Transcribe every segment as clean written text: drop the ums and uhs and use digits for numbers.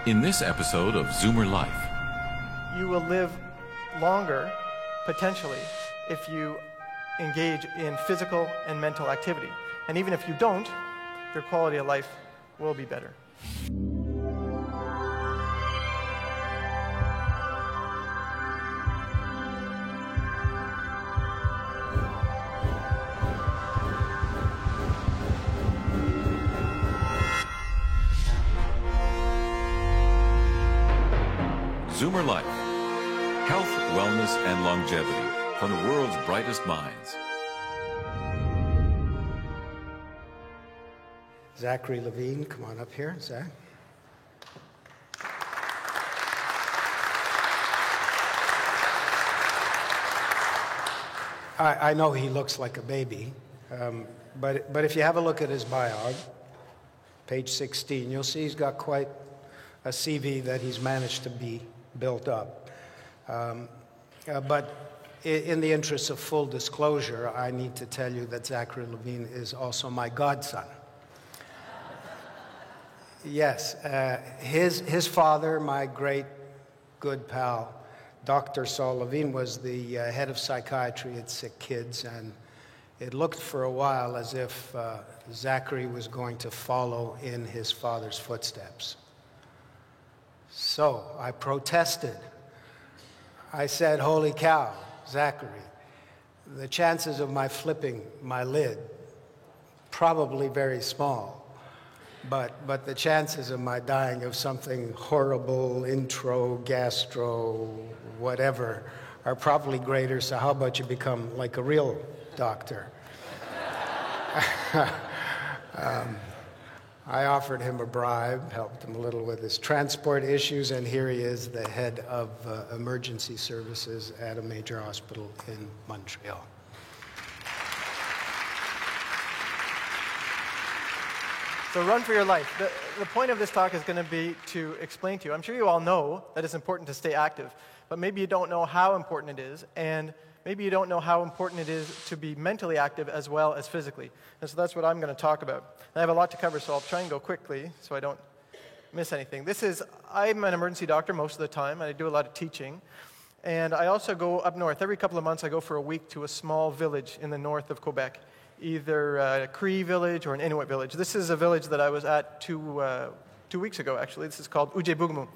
In this episode of Zoomer Life, you will live longer, potentially, if you engage in physical and mental activity. And even if you don't, your quality of life will be better. Zoomer Life, health, wellness, and longevity from the world's brightest minds. Zachary Levine, come on up here, Zach. I know he looks like a baby, but if you have a look at his bio, page 16, you'll see he's got quite a CV that he's managed to be built up. But in the interest of full disclosure, I need to tell you that Zachary Levine is also my godson. Yes, his father, my great good pal, Dr. Saul Levine, was the head of psychiatry at Sick Kids, and it looked for a while as if Zachary was going to follow in his father's footsteps. So I protested. I said, holy cow, Zachary, the chances of my flipping my lid, probably very small. But the chances of my dying of something horrible, intro, gastro, whatever, are probably greater, so how about you become like a real doctor? I offered him a bribe, helped him a little with his transport issues, and here he is, the head of emergency services at a major hospital in Montreal. So run for your life. The point of this talk is going to be to explain to you. I'm sure you all know that it's important to stay active, but maybe you don't know how important it is, and maybe you don't know how important it is to be mentally active as well as physically. And so that's what I'm going to talk about. I have a lot to cover, so I'll try and go quickly so I don't miss anything. I'm an emergency doctor most of the time, and I do a lot of teaching. And I also go up north. Every couple of months I go for a week to a small village in the north of Quebec, either a Cree village or an Inuit village. This is a village that I was at two weeks ago, actually. This is called Ujebugmu.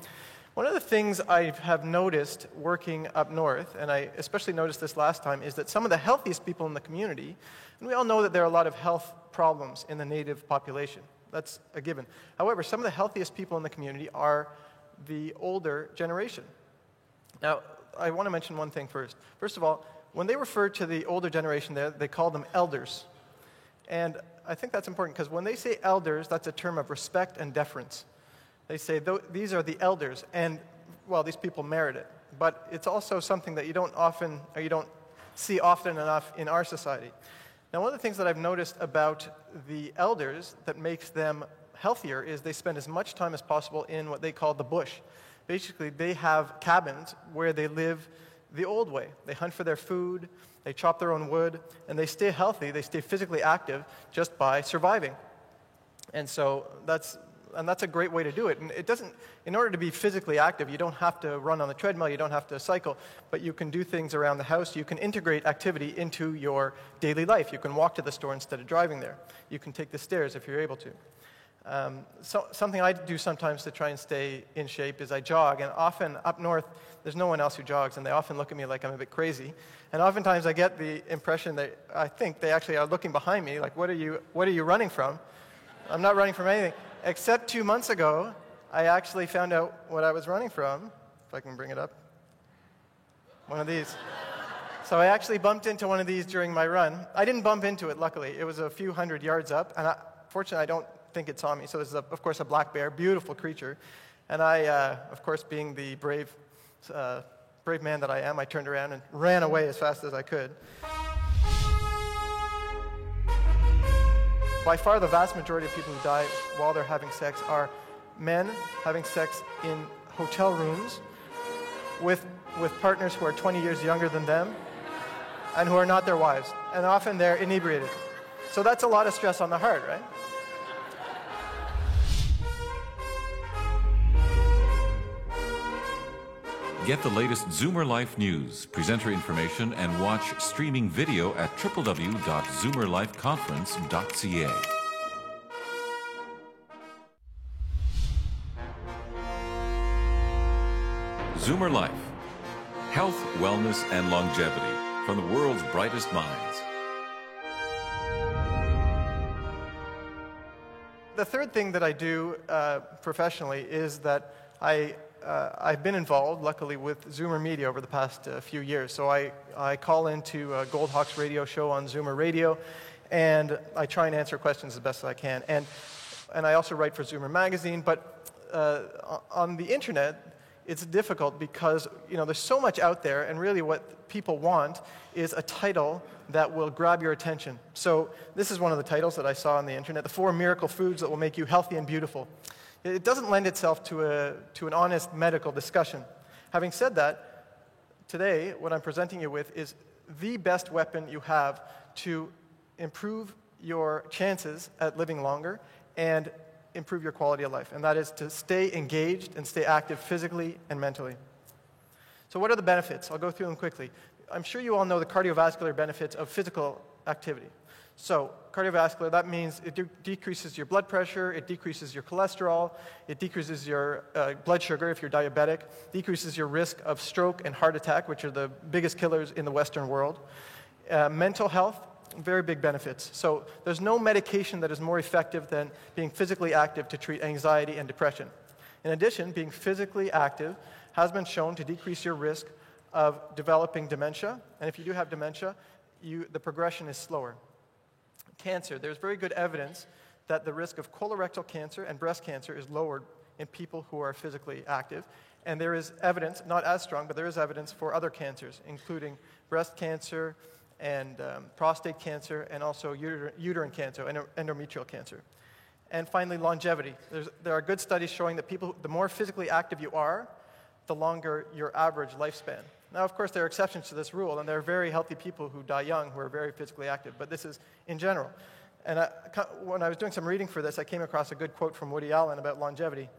One of the things I have noticed working up north, and I especially noticed this last time, is that some of the healthiest people in the community, and we all know that there are a lot of health problems in the native population. That's a given. However, some of the healthiest people in the community are the older generation. Now, I want to mention one thing first. First of all, when they refer to the older generation there, they call them elders. And I think that's important because when they say elders, that's a term of respect and deference. They say, these are the elders, and, well, these people merit it. But it's also something that you don't see often enough in our society. Now, one of the things that I've noticed about the elders that makes them healthier is they spend as much time as possible in what they call the bush. Basically, they have cabins where they live the old way. They hunt for their food, they chop their own wood, and they stay healthy, they stay physically active just by surviving. And so that's a great way to do it. And in order to be physically active, you don't have to run on the treadmill, you don't have to cycle, but you can do things around the house. You can integrate activity into your daily life. You can walk to the store instead of driving there. You can take the stairs if you're able to. Something I do sometimes to try and stay in shape is I jog, and often up north, there's no one else who jogs, and they often look at me like I'm a bit crazy. And oftentimes I get the impression that I think they actually are looking behind me, like, what are you running from? I'm not running from anything. Except 2 months ago, I actually found out what I was running from, if I can bring it up. One of these. So I actually bumped into one of these during my run. I didn't bump into it, luckily. It was a few hundred yards up, and fortunately I don't think it saw me. So this is, of course, a black bear, beautiful creature. And I, of course, being the brave man that I am, I turned around and ran away as fast as I could. By far, the vast majority of people who die while they're having sex are men having sex in hotel rooms with partners who are 20 years younger than them and who are not their wives. And often they're inebriated. So that's a lot of stress on the heart, right? Get the latest Zoomer Life news, presenter information, and watch streaming video at www.zoomerlifeconference.ca. Zoomer Life. Health, wellness, and longevity from the world's brightest minds. The third thing that I do professionally is that I've been involved, luckily, with Zoomer Media over the past few years. So I call into Gold Hawk's radio show on Zoomer Radio, and I try and answer questions as best as I can. And I also write for Zoomer Magazine, but on the internet, it's difficult because there's so much out there, and really what people want is a title that will grab your attention. So this is one of the titles that I saw on the internet: the 4 miracle foods that will make you healthy and beautiful. It doesn't lend itself to an honest medical discussion. Having said that, today what I'm presenting you with is the best weapon you have to improve your chances at living longer and improve your quality of life, and that is to stay engaged and stay active physically and mentally. So what are the benefits? I'll go through them quickly. I'm sure you all know the cardiovascular benefits of physical activity. So cardiovascular, that means it decreases your blood pressure, it decreases your cholesterol, it decreases your blood sugar if you're diabetic, decreases your risk of stroke and heart attack, which are the biggest killers in the Western world. Mental health, very big benefits. So there's no medication that is more effective than being physically active to treat anxiety and depression. In addition, being physically active has been shown to decrease your risk of developing dementia, and if you do have dementia, the progression is slower. Cancer, there's very good evidence that the risk of colorectal cancer and breast cancer is lowered in people who are physically active, and there is evidence, not as strong, but there is evidence for other cancers, including breast cancer, and prostate cancer, and also uterine cancer and endometrial cancer. And finally, longevity. There are good studies showing that the more physically active you are, the longer your average lifespan. Now, of course, there are exceptions to this rule, and there are very healthy people who die young who are very physically active, but this is in general. And when I was doing some reading for this, I came across a good quote from Woody Allen about longevity.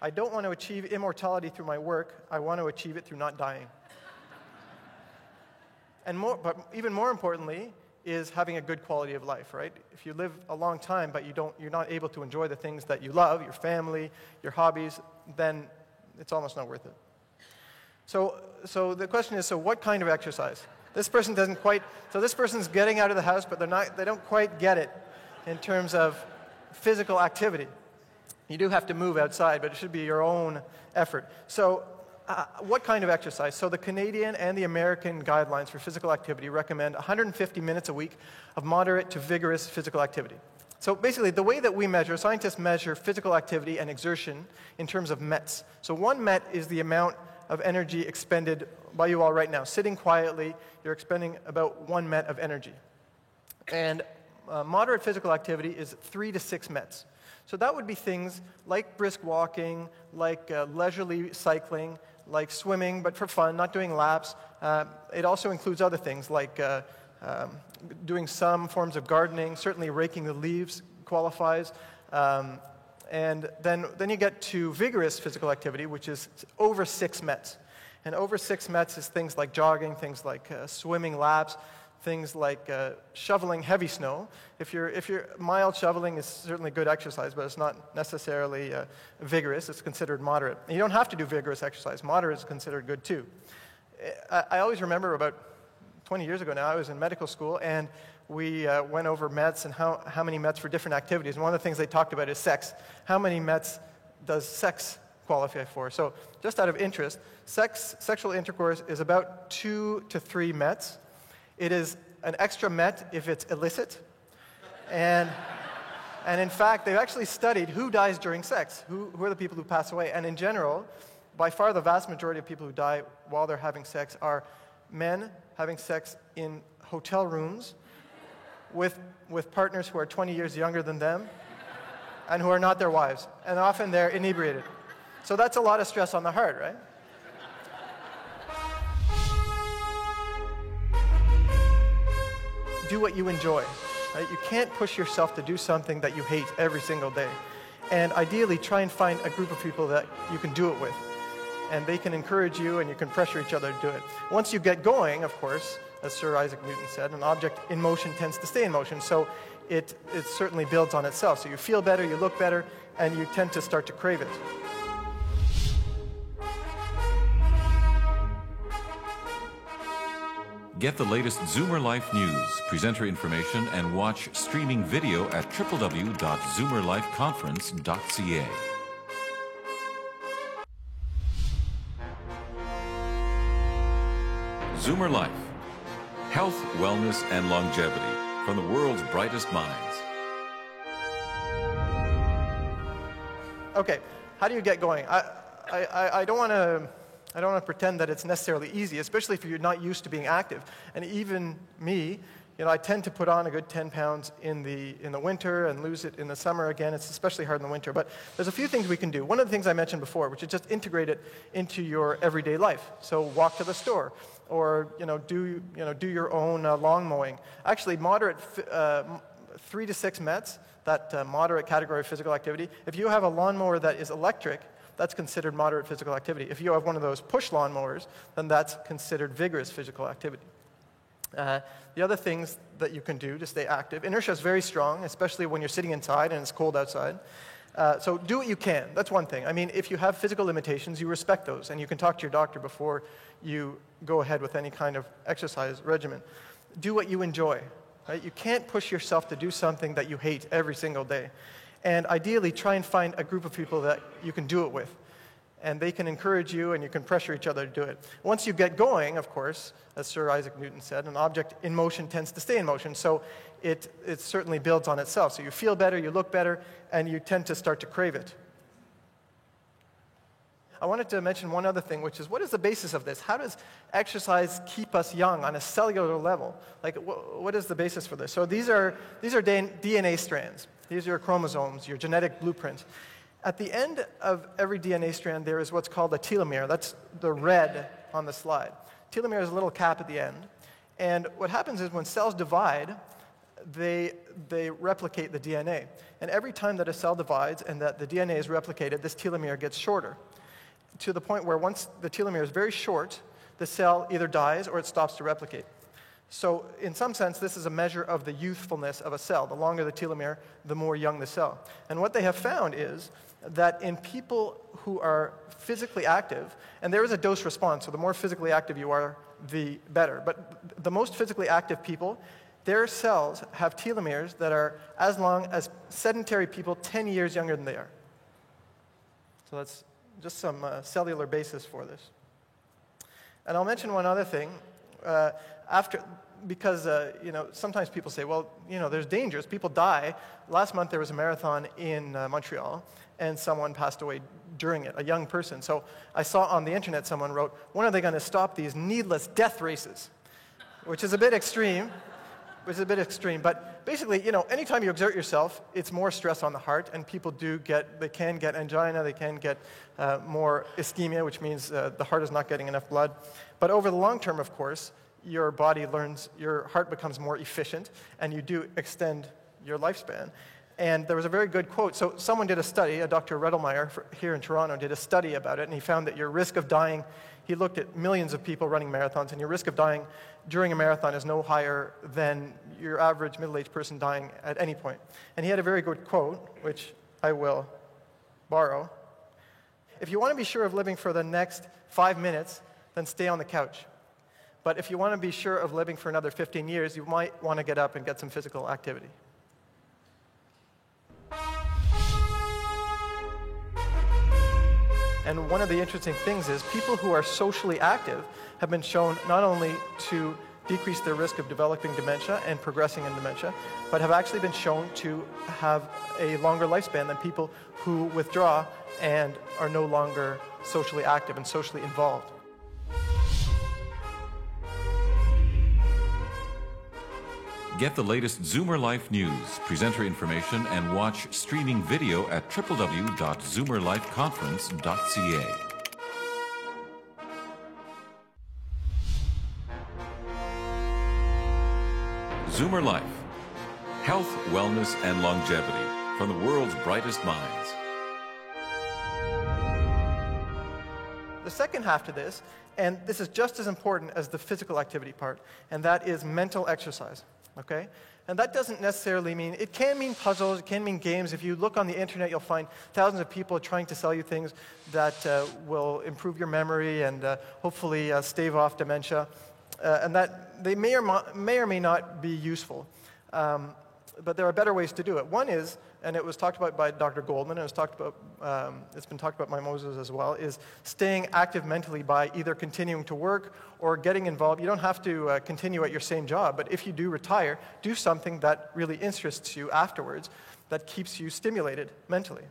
"I don't want to achieve immortality through my work, I want to achieve it through not dying." But even more importantly is having a good quality of life, right? If you live a long time but you're not able to enjoy the things that you love, your family, your hobbies, then it's almost not worth it. So the question is, so what kind of exercise? This person this person's getting out of the house, but they don't quite get it in terms of physical activity. You do have to move outside, but it should be your own effort. So what kind of exercise? So the Canadian and the American guidelines for physical activity recommend 150 minutes a week of moderate to vigorous physical activity. So basically, the way that scientists measure physical activity and exertion in terms of METs. So 1 MET is the amount of energy expended by you all right now. Sitting quietly, you're expending about 1 MET of energy. And moderate physical activity is 3 to 6 METs. So that would be things like brisk walking, like leisurely cycling, like swimming, but for fun, not doing laps. It also includes other things like doing some forms of gardening. Certainly raking the leaves qualifies. And then you get to vigorous physical activity, which is over 6 METs. And over 6 METs is things like jogging, things like swimming laps, things like shoveling heavy snow. If you're mild shoveling is certainly good exercise, but it's not necessarily vigorous. It's considered moderate. And you don't have to do vigorous exercise. Moderate is considered good too. I always remember about 20 years ago now, I was in medical school, and we went over METs and how many METs for different activities. And one of the things they talked about is sex. How many METs does sex qualify for? So just out of interest, sexual intercourse is about 2 to 3 METs. It is an extra MET if it's illicit. And in fact, they've actually studied who dies during sex, who are the people who pass away. And in general, by far the vast majority of people who die while they're having sex are men having sex in hotel rooms with partners who are 20 years younger than them and who are not their wives. And often they're inebriated. So that's a lot of stress on the heart, right? Do what you enjoy, right? You can't push yourself to do something that you hate every single day. And ideally, try and find a group of people that you can do it with. and they can encourage you and you can pressure each other to do it. Once you get going, of course, as Sir Isaac Newton said, an object in motion tends to stay in motion, so it certainly builds on itself. So you feel better, you look better, and you tend to start to crave it. Get the latest Zoomer Life news, presenter information, and watch streaming video at www.zoomerlifeconference.ca. Zoomer Life. Health, wellness, and longevity from the world's brightest minds. Okay, how do you get going? I don't want to pretend that it's necessarily easy, especially if you're not used to being active. And even me, I tend to put on a good 10 pounds in the winter and lose it in the summer again. It's especially hard in the winter. But there's a few things we can do. One of the things I mentioned before, which is just integrate it into your everyday life. So walk to the store, or do your own lawn mowing. Actually, moderate 3 to 6 METs, that moderate category of physical activity. If you have a lawnmower that is electric, that's considered moderate physical activity. If you have one of those push lawnmowers, then that's considered vigorous physical activity. The other things that you can do to stay active, inertia is very strong, especially when you're sitting inside and it's cold outside. So do what you can. That's one thing. I mean, if you have physical limitations, you respect those, and you can talk to your doctor before you go ahead with any kind of exercise regimen. Do what you enjoy. Right? You can't push yourself to do something that you hate every single day. And ideally, try and find a group of people that you can do it with. And they can encourage you, and you can pressure each other to do it. Once you get going, of course, as Sir Isaac Newton said, an object in motion tends to stay in motion, so it certainly builds on itself. So you feel better, you look better, and you tend to start to crave it. I wanted to mention one other thing, which is, what is the basis of this? How does exercise keep us young on a cellular level? Like, what is the basis for this? So these are DNA strands. These are your chromosomes, your genetic blueprint. At the end of every DNA strand, there is what's called a telomere. That's the red on the slide. Telomere is a little cap at the end. And what happens is when cells divide, they replicate the DNA. And every time that a cell divides and that the DNA is replicated, this telomere gets shorter, to the point where once the telomere is very short, the cell either dies or it stops to replicate. So in some sense, this is a measure of the youthfulness of a cell. The longer the telomere, the more young the cell. And what they have found is that in people who are physically active, and there is a dose response, so the more physically active you are, the better. But the most physically active people, their cells have telomeres that are as long as sedentary people 10 years younger than they are. So that's just some cellular basis for this. And I'll mention one other thing. Because sometimes people say, well, there's dangers. People die. Last month there was a marathon in Montreal, and someone passed away during it, a young person. So I saw on the internet someone wrote, when are they going to stop these needless death races? Which is a bit extreme. But basically, anytime you exert yourself, it's more stress on the heart, and people they can get angina, they can get more ischemia, which means the heart is not getting enough blood. But over the long term, of course, your body learns, your heart becomes more efficient, and you do extend your lifespan. And there was a very good quote. So someone did a study, Dr. Rettelmeier here in Toronto did a study about it, and he found that your risk of dying, he looked at millions of people running marathons, and your risk of dying during a marathon is no higher than your average middle-aged person dying at any point. And he had a very good quote, which I will borrow. If you want to be sure of living for the next 5 minutes, then stay on the couch. But if you want to be sure of living for another 15 years, you might want to get up and get some physical activity. And one of the interesting things is people who are socially active have been shown not only to decrease their risk of developing dementia and progressing in dementia, but have actually been shown to have a longer lifespan than people who withdraw and are no longer socially active and socially involved. Get the latest Zoomer Life news, presenter information, and watch streaming video at www.zoomerlifeconference.ca. Zoomer Life. Health, wellness, and longevity from the world's brightest minds. the second half to this, and this is just as important as the physical activity part, and that is mental exercise, okay? And that doesn't necessarily mean, it can mean puzzles, it can mean games. If you look on the internet, you'll find thousands of people trying to sell you things that will improve your memory and hopefully stave off dementia. And that they may or may not be useful. But there are better ways to do it. One is, and it was talked about by Dr. Goldman, and it's been talked about by Moses as well, is staying active mentally by either continuing to work or getting involved. You don't have to continue at your same job, but if you do retire, do something that really interests you afterwards that keeps you stimulated mentally.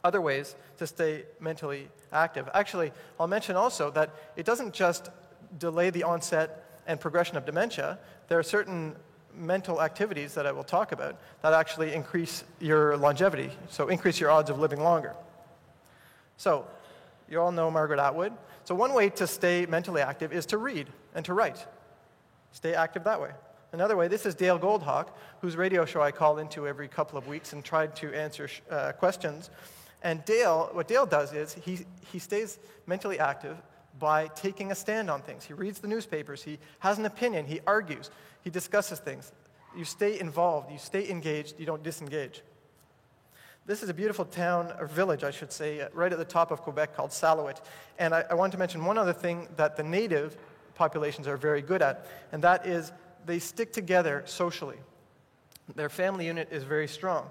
Other ways to stay mentally active. Actually, I'll mention also that it doesn't just delay the onset and progression of dementia. There are certain mental activities that I will talk about that actually increase your longevity, so increase your odds of living longer. So, you all know Margaret Atwood. So one way to stay mentally active is to read and to write. Stay active that way. Another way, this is Dale Goldhawk, whose radio show I call into every couple of weeks and tried to answer questions. And what Dale does is he stays mentally active by taking a stand on things. He reads the newspapers, he has an opinion, he argues, he discusses things. You stay involved, you stay engaged, you don't disengage. This is a beautiful town, or village, I should say, right at the top of Quebec called Salouet. And I want to mention one other thing that the native populations are very good at, and that is they stick together socially. Their family unit is very strong.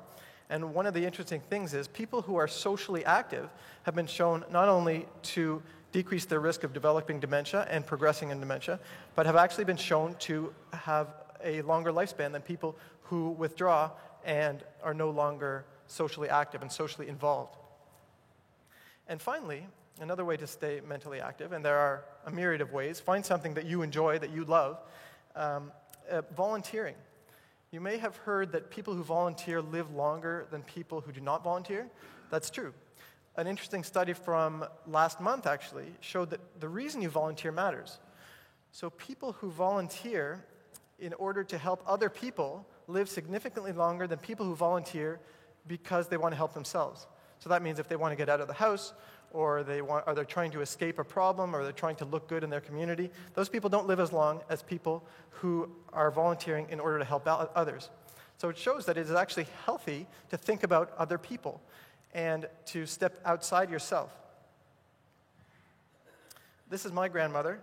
And one of the interesting things is people who are socially active have been shown not only to decrease their risk of developing dementia and progressing in dementia, but have actually been shown to have a longer lifespan than people who withdraw and are no longer socially active and socially involved. And finally, another way to stay mentally active, and there are a myriad of ways, find something that you enjoy, that you love, volunteering. You may have heard that people who volunteer live longer than people who do not volunteer. That's true. An interesting study from last month, actually, showed that the reason you volunteer matters. So people who volunteer in order to help other people live significantly longer than people who volunteer because they want to help themselves. So that means if they want to get out of the house, or they're trying to escape a problem, or they're trying to look good in their community, those people don't live as long as people who are volunteering in order to help out others. So it shows that it is actually healthy to think about other people and to step outside yourself. This is my grandmother.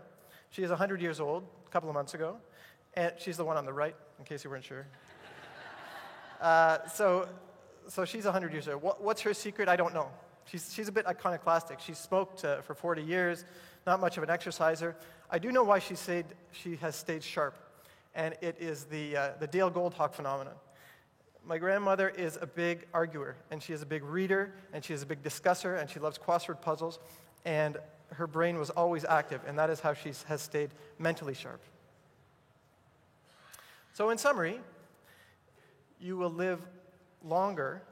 She is 100 years old, a couple of months ago, and she's the one on the right, in case you weren't sure. So she's 100 years old. What's her secret? I don't know. She's a bit iconoclastic. She smoked for 40 years, not much of an exerciser. I do know why she has stayed sharp, and it is the Dale Goldhawk phenomenon. My grandmother is a big arguer, and she is a big reader, and she is a big discusser, and she loves crossword puzzles, and her brain was always active, and that is how she has stayed mentally sharp. So in summary, you will live longer,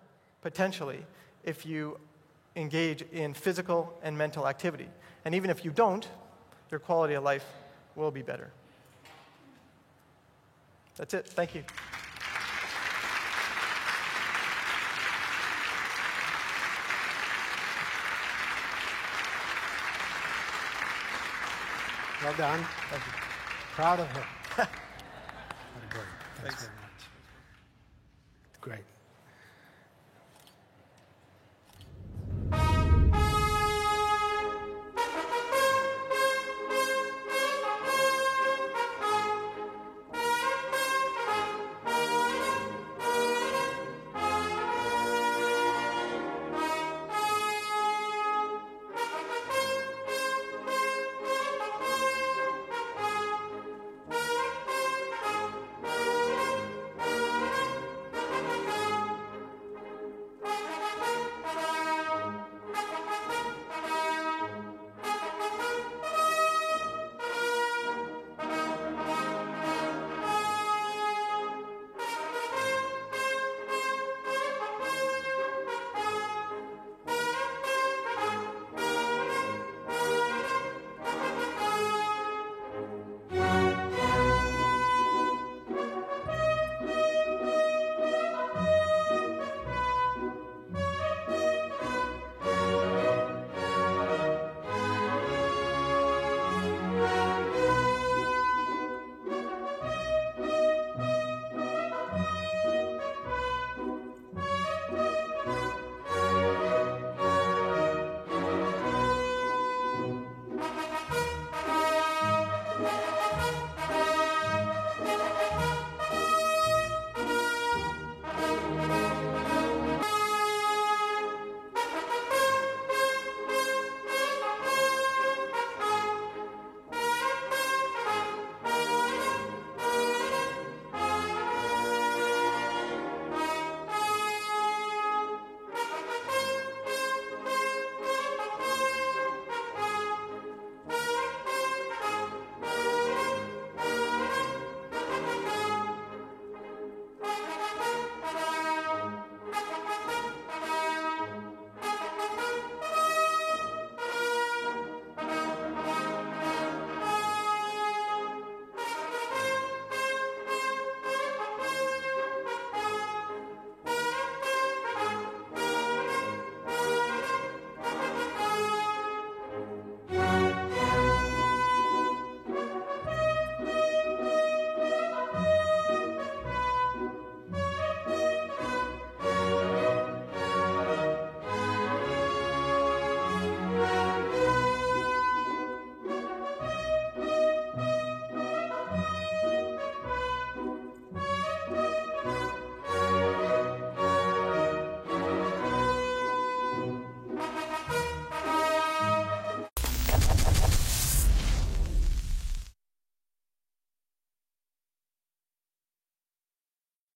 potentially, if you engage in physical and mental activity. And even if you don't, your quality of life will be better. That's it. Thank you. Well done. Thank you. Proud of him. What a great. Thanks very much. Great.